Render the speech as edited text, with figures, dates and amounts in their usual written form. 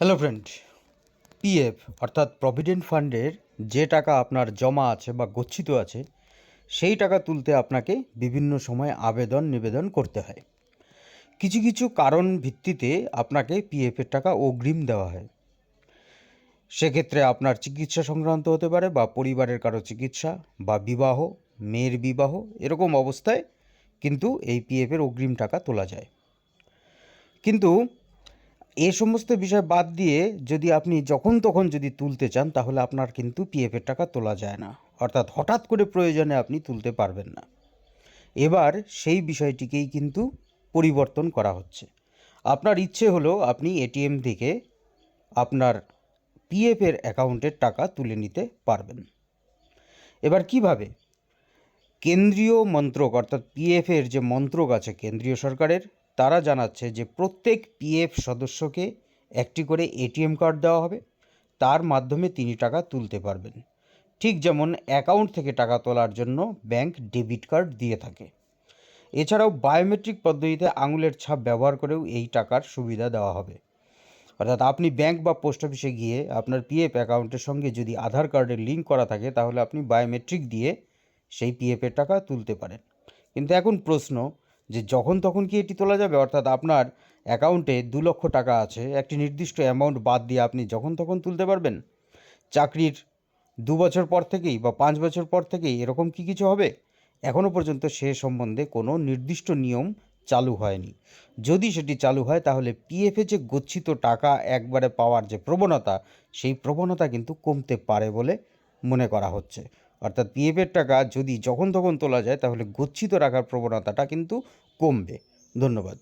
Hello friend, PF অর্থাৎ provident ফান্ডের যে টাকা আপনার জমা আছে বা গচ্ছিত আছে সেই টাকা তুলতে আপনাকে বিভিন্ন সময় আবেদন নিবেদন করতে হয়। কিছু কিছু কারণ ভিত্তিতে আপনাকে পিএফের টাকা অগ্রিম দেওয়া হয়। সেক্ষেত্রে আপনার চিকিৎসা সংক্রান্ত হতে পারে বা পরিবারের কারো চিকিৎসা বা বিবাহ, মেয়ের বিবাহ, এরকম অবস্থায় কিন্তু এই পিএফের অগ্রিম টাকা তোলা যায়। কিন্তু এ সমস্ত বিষয় বাদ দিয়ে যদি আপনি যখন তখন যদি তুলতে চান তাহলে আপনার কিন্তু পিএফের টাকা তোলা যায় না, অর্থাৎ হঠাৎ করে প্রয়োজনে আপনি তুলতে পারবেন না। এবার সেই বিষয়টিকেই কিন্তু পরিবর্তন করা হচ্ছে। আপনার ইচ্ছে হলো আপনি এটিএম থেকে আপনার পিএফের অ্যাকাউন্টের টাকা তুলে নিতে পারবেন। এবার কিভাবে? কেন্দ্রীয় মন্ত্রক অর্থাৎ পিএফের যে মন্ত্রক আছে কেন্দ্রীয় সরকারের, তারা জানাচ্ছে যে প্রত্যেক পিএফ সদস্যকে একটি করে এটিএম কার্ড দেওয়া হবে, তার মাধ্যমে তিনি টাকা তুলতে পারবেন। ঠিক যেমন অ্যাকাউন্ট থেকে টাকা তোলার জন্য ব্যাংক ডেবিট কার্ড দিয়ে থাকে। এছাড়াও বায়োমেট্রিক পদ্ধতিতে আঙুলের ছাপ ব্যবহার করেও এই টাকার সুবিধা দেওয়া হবে। অর্থাৎ আপনি ব্যাংক বা পোস্ট অফিসে গিয়ে আপনার পিএফ অ্যাকাউন্টের সঙ্গে যদি আধার কার্ডের লিঙ্ক করা থাকে তাহলে আপনি বায়োমেট্রিক দিয়ে সেই পিএফের টাকা তুলতে পারেন। কিন্তু এখন প্রশ্ন, যে যখন তখন কি এটি তোলা যাবে? অর্থাৎ আপনার অ্যাকাউন্টে 2 লক্ষ টাকা আছে, একটি নির্দিষ্ট অ্যামাউন্ট বাদ দিয়ে আপনি যখন তখন তুলতে পারবেন? চাকরির 2 বছর পর থেকেই বা 5 বছর পর থেকেই এরকম কি কিছু হবে? এখনও পর্যন্ত সে সম্বন্ধে কোনো নির্দিষ্ট নিয়ম চালু হয়নি। যদি সেটি চালু হয় তাহলে পিএফে যে গচ্ছিত টাকা একবারে পাওয়ার যে প্রবণতা, সেই প্রবণতা কিন্তু কমতে পারে বলে মনে করা হচ্ছে। অর্থাৎ পিএফের টাকা যদি যখন তখন তোলা যায় তাহলে গচ্ছিত রাখার প্রবণতাটা কিন্তু কমবে। ধন্যবাদ।